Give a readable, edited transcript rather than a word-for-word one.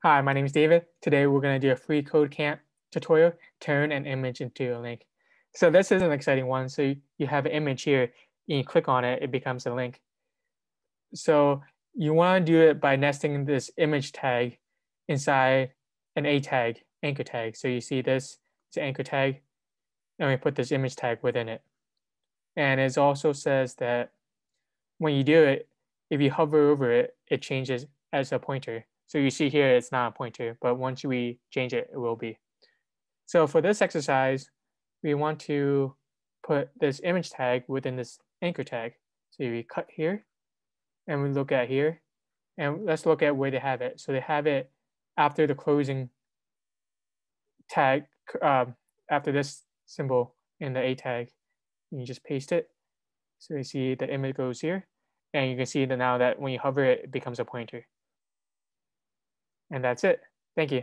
Hi, my name is David. Today we're going to do a free code camp tutorial, turn an image into a link. So this is an exciting one. So you have an image here, and you click on it, it becomes a link. So you want to do it by nesting this image tag inside an A tag, anchor tag. So you see this, it's an anchor tag, and we put this image tag within it. And it also says that when you do it, if you hover over it, it changes as a pointer. So you see here, it's not a pointer, but once we change it, it will be. So for this exercise, we want to put this image tag within this anchor tag. So we cut here and we look at here and let's look at where they have it. So they have it after the closing tag, after this symbol in the A tag. You just paste it. So you see the image goes here and you can see that now that when you hover it, it becomes a pointer. And that's it. Thank you.